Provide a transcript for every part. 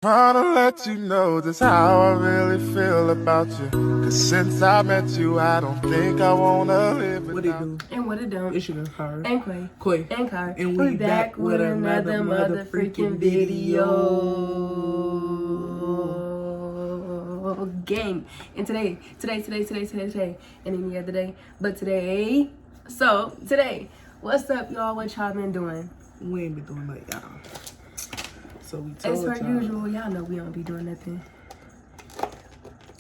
Trying to let you know just how I really feel about you. Cause since I met you, I don't think I wanna live without. What it do? And what it don't. It's your girl, Cara. And Quae. Quae. And Cara. And we back with another mother freaking video. Gang. And today, and any other day, but today, what's up, y'all? What y'all been doing? We ain't been doing like y'all. So we told As per y'all. usual, y'all know we don't be doing nothing.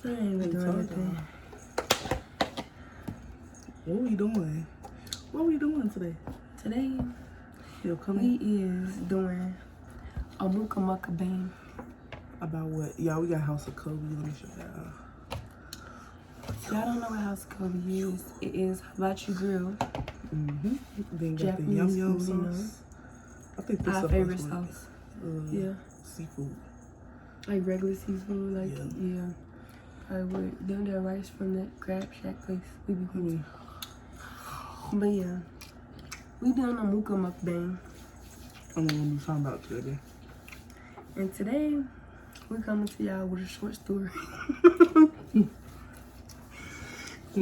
We ain't been doing nothing. What we doing? What we doing today? Today, Yo, come we in. is doing a muka bang. About what? Y'all, we got House of Kobe. Let me show y'all. Y'all don't know what House of Kobe is. It is hibachi grill. Then got Japanese the yum yum food, sauce. you know. I think this Our stuff favorite was like, sauce. Yeah. seafood. Like regular seafood, like, Yeah. yeah. I would. Them that rice from that crab shack place. We be going. But yeah. We doing a muka mukbang. I'm gonna be talking about today. And today, we coming to y'all with a short story. We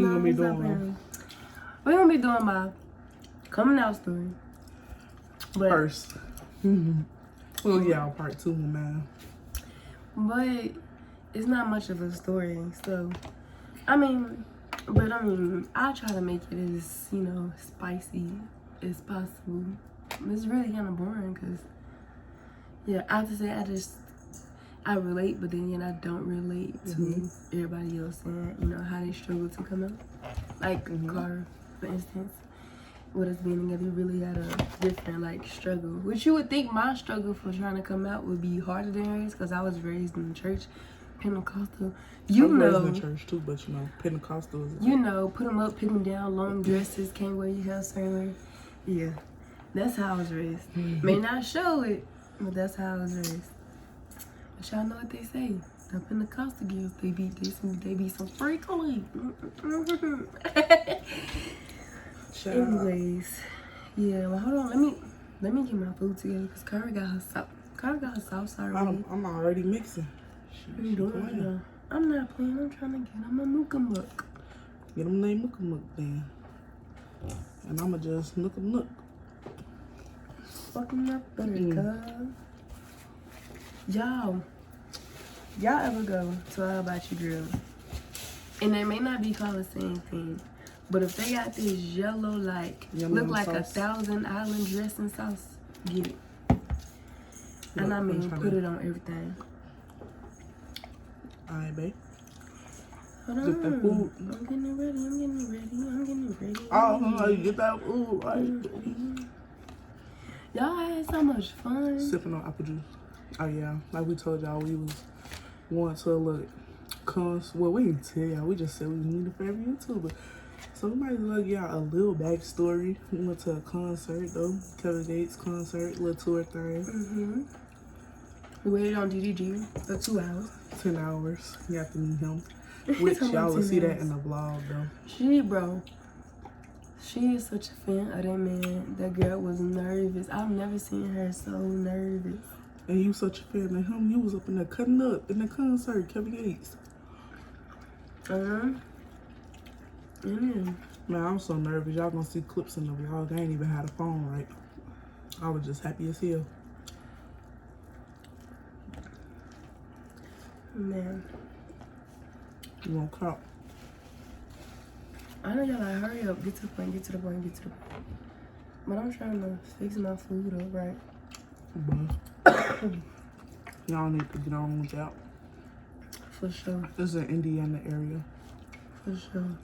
gonna be doing We're gonna be doing my coming out story. But, first. Well, yeah, part 2, man. But it's not much of a story, so I I'll try to make it as, you know, spicy as possible. It's really kind of boring because, yeah, I have to say I relate, but then I don't relate to everybody else and, you know, how they struggle to come out. Like Carter, for instance, with us being together, we really had a different, like, struggle. Which you would think my struggle for trying to come out would be harder than hers because I was raised in the church, Pentecostal. I was raised in church too, but you know, Pentecostal is you know, put them up, pick them down, long dresses, can't wear your hair certain way. Yeah, that's how I was raised. May not show it, but that's how I was raised. But y'all know what they say. The Pentecostal girls, they be some freakly. Anyways, yeah. Well, hold on. Let me get my food together because Cara got her sauce already. I'm already mixing. I'm doing it. I'm not playing. I'm trying to get him a muka muk. Get them name muka muk then. And I'ma just nook. Fucking up better, Y'all ever go to a hibachi grill? And they may not be called the same thing, but if they got this yellow, like, look like sauce. 1,000 Island dressing sauce, get it. And I mean, put it on everything. Alright, babe. Hold on. Get that food. I'm getting it ready. Oh, you get that food, right? Y'all had so much fun. Sipping on apple juice. Oh yeah, like we told y'all, we was going to a little concert. Well, we didn't tell y'all. We just said we needed for every YouTuber. So we might as well give y'all a little backstory. We went to a concert though, Kevin Gates concert, little tour thing. We waited on DDG for 2 hours. 10 hours. You have to meet him. Which y'all will see that in the vlog though. She is such a fan of that man. That girl was nervous. I've never seen her so nervous. And you such a fan of him. You was up in there cutting up in the concert, Kevin Gates. Man, I'm so nervous. Y'all gonna see clips in the vlog. I ain't even had a phone right. I was just happy as hell. Man. You won't cop. I know y'all like, hurry up, get to the point. But I'm trying to fix my food up, right? Y'all need to get on with that. For sure. This is an Indiana area. For sure.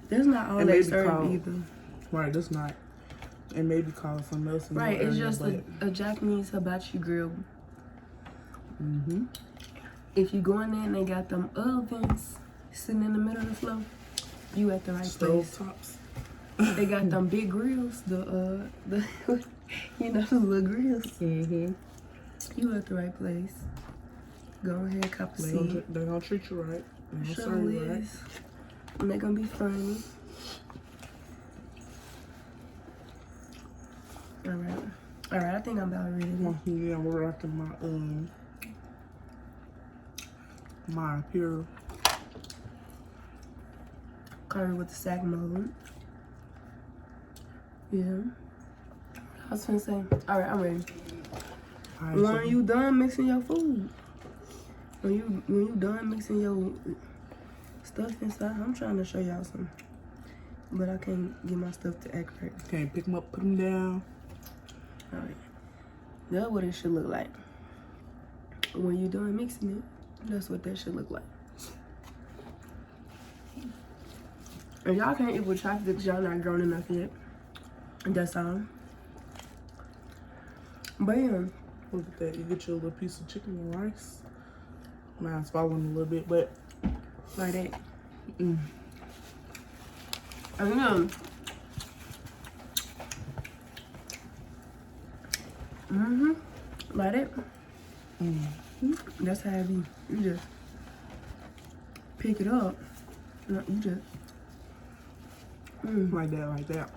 There's not all they serve either. Right, this not. It may be called something else in right, it's just a Japanese hibachi grill. If you go in there and they got them ovens sitting in the middle of the floor, you at the right place. Tops. They got them big grills, the you know, the little grills. You at the right place. Go ahead, cop a seat. They gonna treat you right. They gonna Sure serve you is. right. And they gonna be funny. All right. Alright, I think I'm about ready. Yeah, we're rocking my pure curry with the sack mode. Yeah. I was gonna say, alright, I'm ready. When you done mixing your food, when you done mixing your stuff inside, I'm trying to show y'all something, but I can't get my stuff to act right. Can't pick them up, put them down. Alright, that's what it should look like. When you done mixing it, that's what that should look like. And y'all can't eat with chocolate because y'all not grown enough yet. That's all. But yeah. Look at that. You get your little piece of chicken and rice. Mine's falling a little bit, but Like that. mm. And then, like that. That's how it be. You just pick it up. No, you just Like that.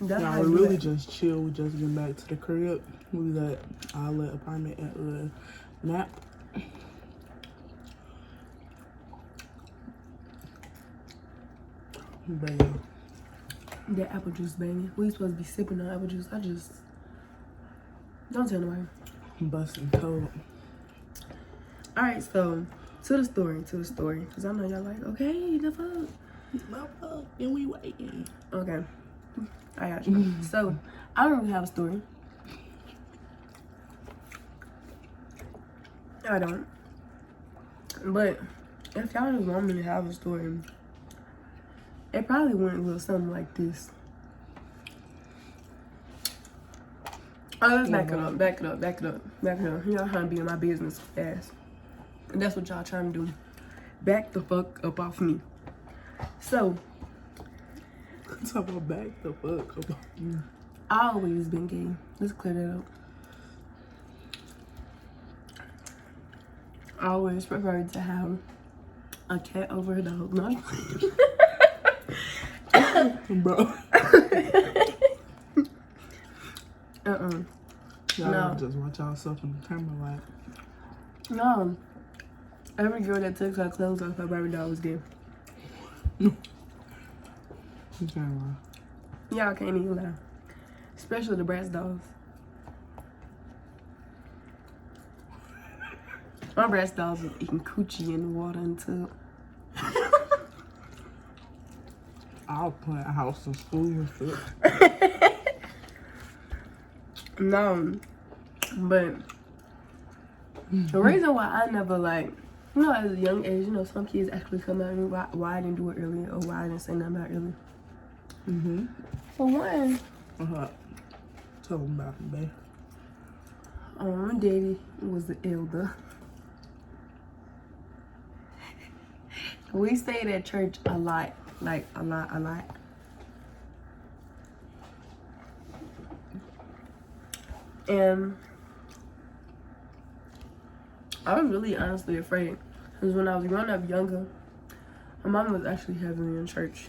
That's Now how we you do really it. just chill. We just get back to the crib. We got our little apartment at nap. But yeah. That apple juice, baby. We supposed to be sipping on apple juice. I just don't tell nobody. Busting cold. All right, so to the story, because I know y'all like, okay, the fuck. No fuck, and we waiting. Okay, I got you. So I don't really have a story. I don't. But if y'all just want me to have a story, it probably went a little something like this. Oh, let's back it up. Y'all trying to be in my business fast. And that's what y'all trying to do. Back the fuck up off me. So, Talk about back the fuck up. I always been gay. Let's clear that up. I always preferred to have a cat over a dog. No. Bro. Y'all No. just watch yourself in the camera like. No. Every girl that took her clothes off her baby doll was gay. You can't lie. Y'all can't even lie. Especially the Bratz dolls. My Bratz dolls was eating coochie in the water until I'll plant a house in school and shit. no. But the reason why I never like, you know, at a young age, you know, some kids actually come at me why I didn't do it earlier or why I didn't say nothing about it earlier. For one, Tell them about it, babe. my daddy was the elder. We stayed at church a lot, like a lot. And I was really honestly afraid. Because when I was growing up younger, my mom was actually heavily in church.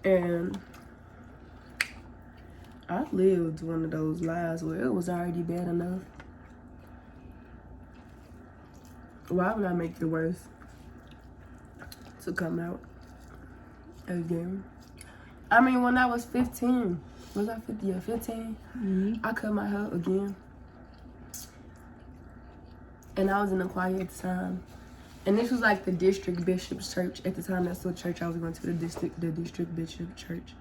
And I lived one of those lives where it was already bad enough. Why would I make it worse to come out again? I mean, when I was 15, was I 50? Yeah, 15. I cut my hair again. And I was in the choir at the time. And this was like the district bishop's church. At the time, that's the church I was going to, the district bishop church.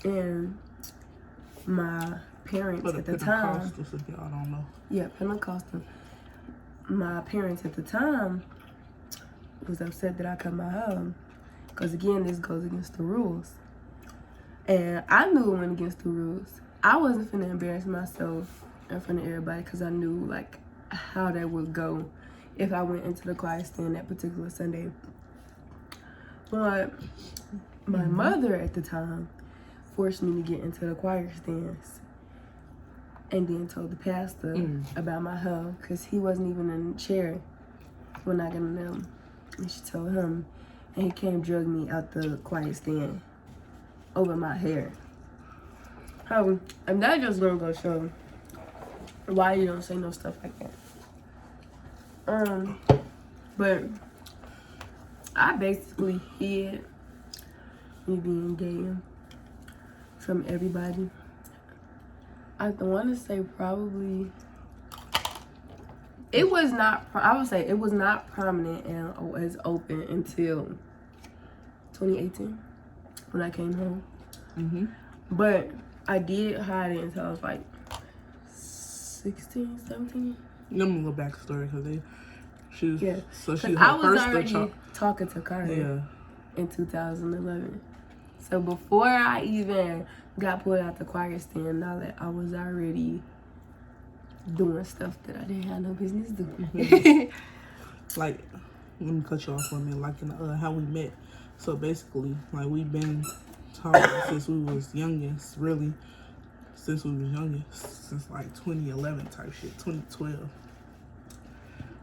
And my parents at the time. If y'all don't know. Yeah, Pentecostal. My parents at the time was upset that I cut my hair. Because again, this goes against the rules. And I knew it went against the rules. I wasn't finna embarrass myself in front of everybody because I knew like how that would go if I went into the choir stand that particular Sunday. But my mother at the time forced me to get into the choir stands and then told the pastor about my hair because he wasn't even in the chair when I got in them. And she told him, and he came drug me out the choir stand over my hair. And that just gonna go show why you don't say no stuff like that. But I basically hid me being gay from everybody. I want to say probably it was not. I would say it was not prominent and as open until 2018 when I came home. But I did hide it until I was like 16, 17. Let me go backstory because I was already talking to Carter in 2011. So before I even got pulled out the choir stand and all that, I was already doing stuff that I didn't have no business doing. Like, let me cut you off for a minute. Like in how we met. So basically, like we've been talking since we was youngest, really. Since we was youngest, since like 2011 type shit, 2012.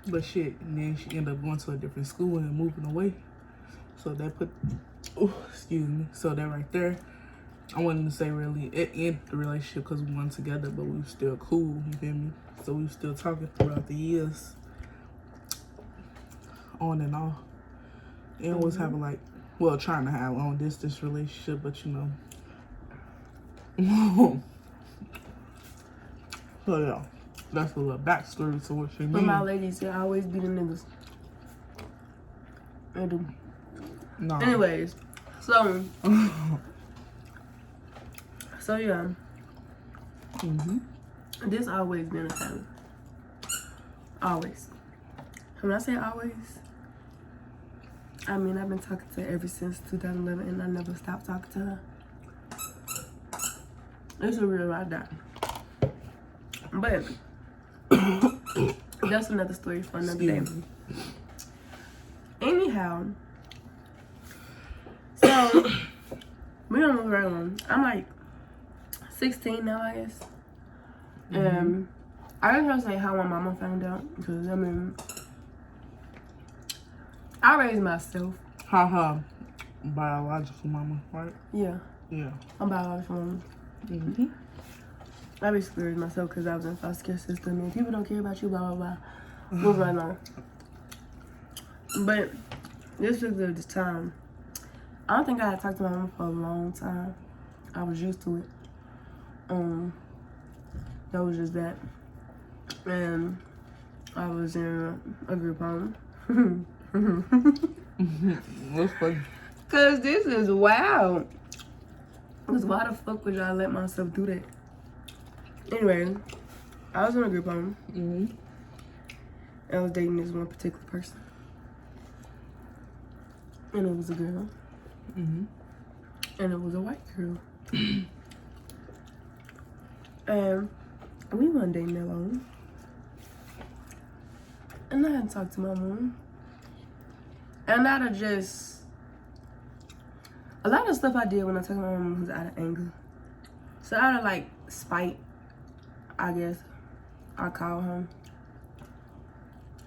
But shit, and then she ended up going to a different school and moving away. So that excuse me. So that right there, I wanted to say really, it ended the relationship because we weren't together, but we were still cool, you feel me? So we were still talking throughout the years, on and off. And was having like, well, trying to have a long distance relationship, but you know. So yeah, that's a little backstory to what she means. But my ladies, I always be the niggas. I do. No. Anyways, so yeah. This always been a thing. Always. When I say always, I mean I've been talking to her ever since 2011 and I never stopped talking to her. It's a real ride down. But that's another story for another day. Anyhow, so we don't move right on. I'm like 16 now, I guess. I just want to say how my mama found out because I mean, I raised myself. Her biological mama, right? Yeah. Yeah. I'm biological mama. I basically raised myself because I was in a foster care system and people don't care about you, blah, blah, blah. Move right on. But this was at this time. I don't think I had talked to my mom for a long time. I was used to it. That was just that. And I was in a group home. What's funny? Cause this is wild. Cause why the fuck would y'all let myself do that? Anyway, I was in a group home. I was dating this one particular person. And it was a girl. And it was a white girl. And we weren't dating that long. And I hadn't talked to my mom. And out of just... a lot of stuff I did when I talked to my mom was out of anger. So out of like spite, I guess, I called her.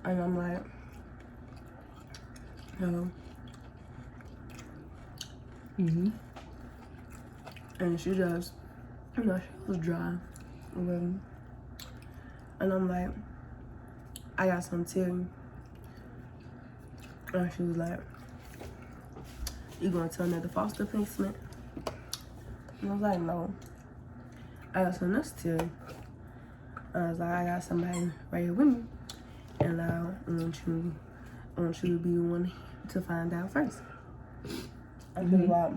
And I'm like, hello. And she just, you know, she was dry. And I'm like, I got something to tell you. And she was like, you gonna tell me the foster placement? And I was like, no. I got something else to tell you. I was like, I got somebody right here with me. And I want you to be the one to find out first. I was like,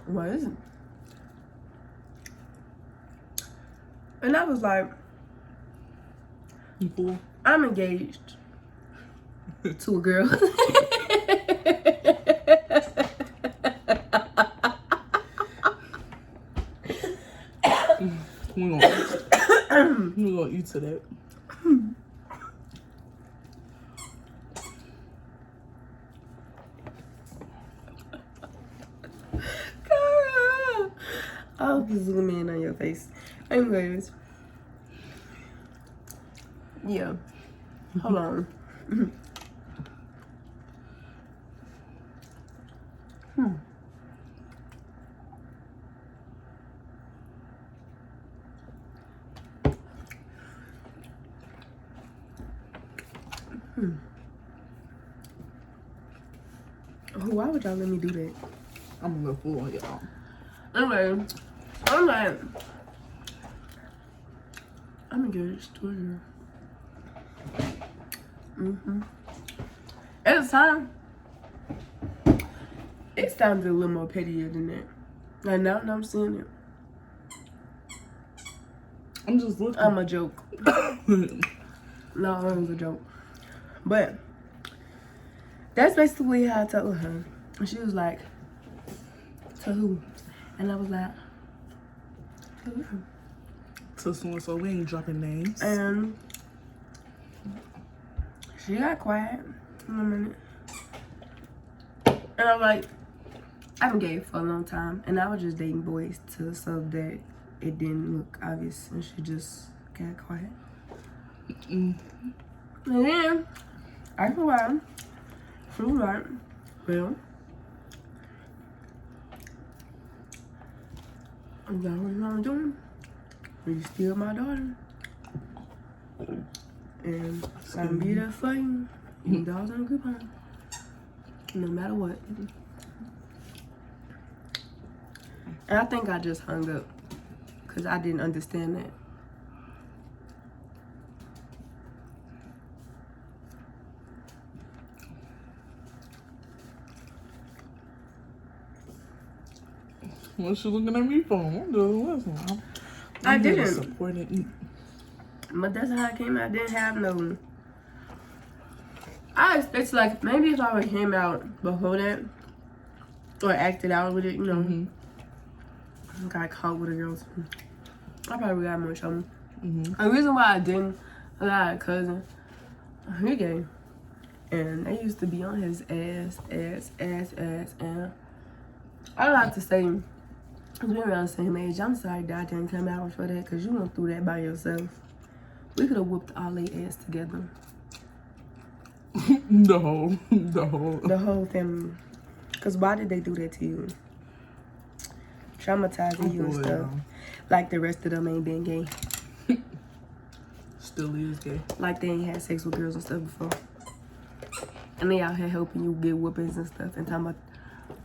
what is it? And I was like, I'm engaged to a girl. We're gonna eat to that. I'll zoom in on your face. Anyways. Yeah. Hold on. Why would y'all let me do that? I'm a little fool on y'all. Anyway, I'm like, I'm engaged to a girl. At the time, it sounded a little more pettier than that. Like now that I'm seeing it, I'm just looking. I'm a joke. No, it was a joke. But that's basically how I told her. And she was like, to who? And I was like, to who? To so we ain't dropping names. And she got quiet in a minute. And I'm like, I've been gay for a long time. And I was just dating boys too, so that it didn't look obvious. And she just got quiet. And then, after a while, she was like, well, is that what you want to do? You steal my daughter. And I'm be there for you. You dogs on a coupon. No matter what. And I think I just hung up. Because I didn't understand that. What's she looking at me for? I'm doing listen. I didn't. Supporting. But that's how I came out. I didn't have no. I expected, like, maybe if I would came out before that, or acted out with it, you know, got caught with a girl, I probably got more trouble. The reason why I didn't, I got a cousin, he gay, and they used to be on his ass, and I like to say, because we're around the same age, I'm sorry that I didn't come out for that, because you went through that by yourself. We could have whooped all their ass together. The whole family. Because why did they do that to you? Traumatizing you and stuff. Like the rest of them ain't been gay. Still is gay. Like they ain't had sex with girls and stuff before. And they out here helping you get whoopings and stuff. And talking about,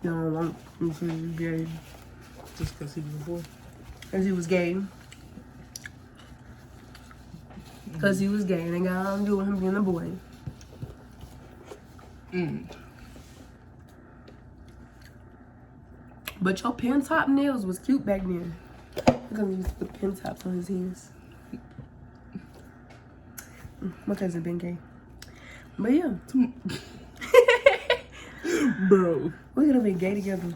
you don't want you to be gay. Just because he was a boy. Because he was gay. Because he was gay. And they got nothing to do with him being a boy. But your pin top nails was cute back then. Look at him use the pin tops on his hands. My cousin been gay. But yeah. Bro. We're gonna be gay together.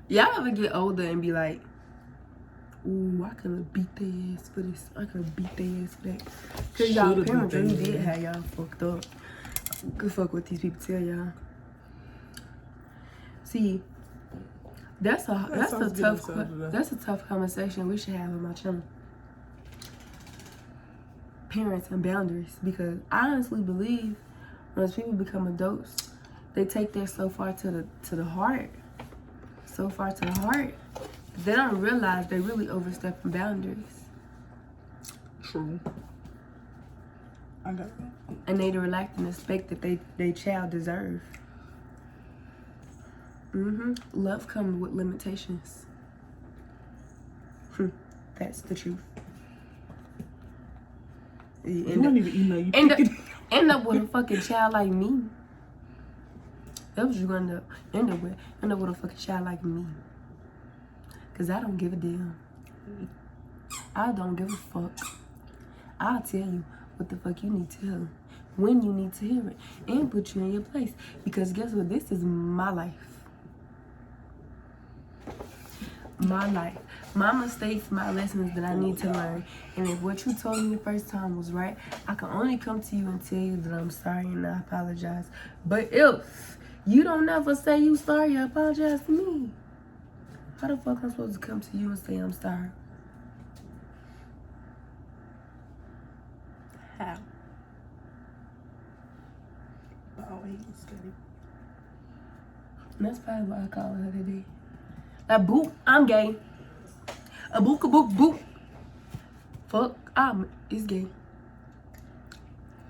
Y'all ever get older and be like, ooh, I could have beat their ass for this. I could have beat their ass for that. Because y'all parents really did have y'all fucked up. Good fuck what these people tell y'all. See, that's a tough conversation we should have on my channel. Parents and boundaries, because I honestly believe once people become adults, they take that so far to the heart, they don't realize they really overstepping boundaries. True. I got that. And they relax and expect that they child deserve. Love comes with limitations. That's the truth. You don't even email you. End up with a fucking child like me. That's what you're gonna end up with. End up with a fucking child like me. Cause I don't give a damn. I don't give a fuck. I'll tell you what the fuck you need to hear. When you need to hear it. And put you in your place. Because guess what? This is my life. My life. My mistakes, my lessons that I need to learn. And if what you told me the first time was right, I can only come to you and tell you that I'm sorry and I apologize. But if you don't ever say you sorry or apologize to me, how the fuck am I supposed to come to you and say I'm sorry? How? Always steady. And that's probably what I call her today. Like, boop, I'm gay. A book, boop. Fuck, it's gay.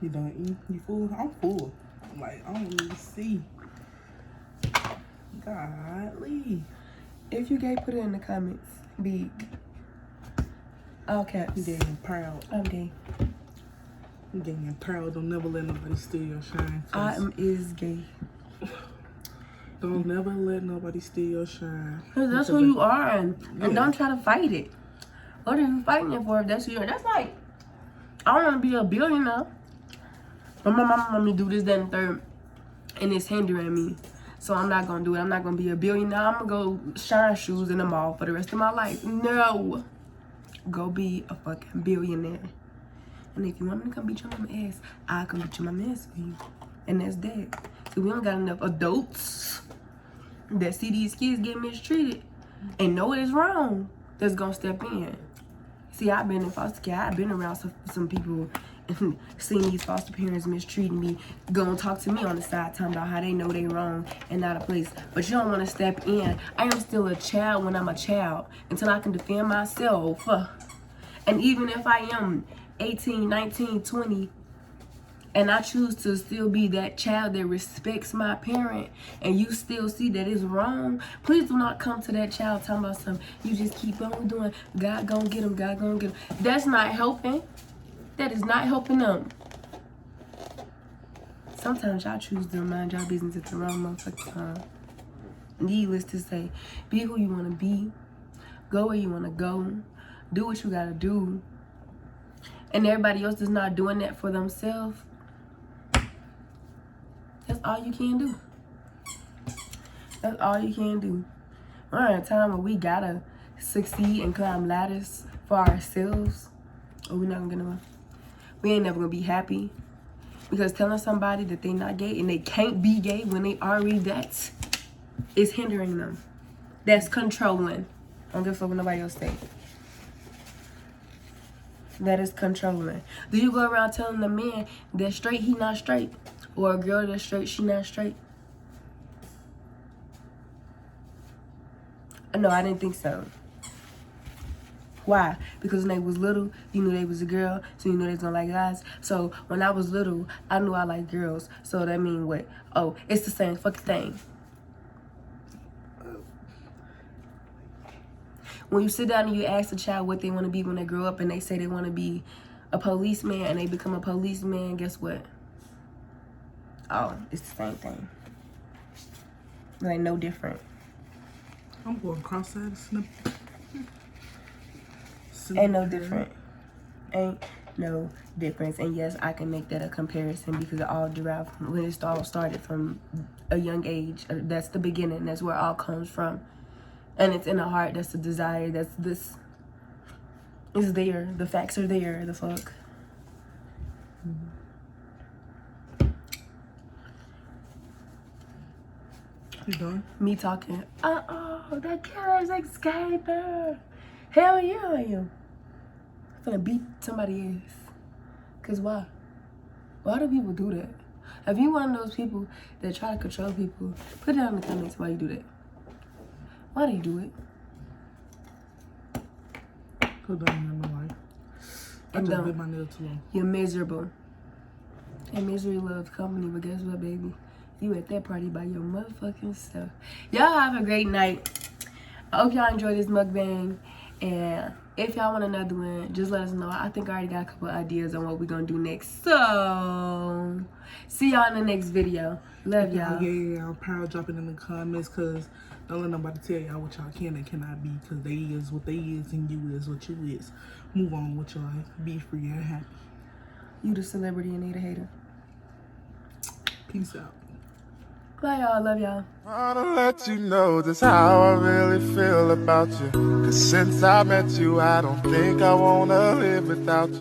You done eat? You full? I'm full. Like, I don't even see. Godly. If you gay, put it in the comments. Big. All caps. You getting proud. I'm gay. You getting proud. Don't never let nobody steal your shine. I is gay. Don't never let nobody steal your shine. Cause that's who you are, and don't try to fight it. What are you fighting it for if that's who you are? That's like, I want to be a billionaire. But my mama want me to do this, that, and third. And it's hindering me. So I'm not going to do it. I'm not going to be a billionaire. I'm going to go shine shoes in the mall for the rest of my life. No. Go be a fucking billionaire. And if you want me to come beat your mama ass, I'll come beat your mama ass for you. And that's that. So we don't got enough adults that see these kids get mistreated and know it is wrong that's going to step in. See, I've been in foster care. I've been around some people and seen these foster parents mistreating me, gonna talk to me on the side, talking about how they know they wrong and not a place. But you don't want to step in. I am still a child when I'm a child until I can defend myself. And even if I am 18, 19, 20, and I choose to still be that child that respects my parent, and you still see that it's wrong, please do not come to that child talking about something. You just keep on doing, God gonna get him, God gonna get him. That's not helping. That is not helping them. Sometimes y'all choose to mind y'all business at the wrong motherfucking time. Needless to say, be who you want to be. Go where you want to go. Do what you got to do. And everybody else is not doing that for themselves. That's all you can do. That's all you can do. We're in a time where we gotta succeed and climb ladders for ourselves, or we're not gonna get nowhere. We ain't never gonna be happy. Because telling somebody that they not gay and they can't be gay when they already that is hindering them. That's controlling. I don't give a fuck what nobody else say. That is controlling. Do you go around telling a man that's straight, he not straight? Or a girl that's straight, she not straight? No, I didn't think so. Why? Because when they was little, you knew they was a girl, so you knew they was gonna like guys. So when I was little, I knew I liked girls. So that mean what? Oh, it's the same fucking thing. When you sit down and you ask a child what they want to be when they grow up, and they say they want to be a policeman, and they become a policeman, guess what? Oh, it's the same thing. Like, no different. I'm going cross-eyed. Ain't no different. Ain't no difference. And yes, I can make that a comparison because it all derived from when it all started from a young age. That's the beginning. That's where it all comes from. And it's in the heart. That's the desire. That's this. It's there. The facts are there. The fuck. You done? Me talking. That killer is escaping. Hell yeah, I am. I'm gonna beat somebody ass. Cause why? Why do people do that? If you one of those people that try to control people, put it down in the comments why you do that. Why do you do it? Put down in my life. I just bit my nail too long. You're miserable. And misery loves company, but guess what, baby? You at that party by your motherfucking self. Y'all have a great night. I hope y'all enjoyed this mukbang. And if y'all want another one, just let us know. I think I already got a couple ideas on what we're going to do next. So, see y'all in the next video. Love y'all. Yeah, I'm proud dropping in the comments because don't let nobody tell y'all what y'all can and cannot be because they is what they is and you is what you is. Move on with your life. Be free and happy. You the celebrity and need a hater. Peace out. Bye, y'all. Love y'all. I wanna let you know just how I really feel about you. Cause since I met you, I don't think I wanna live without you.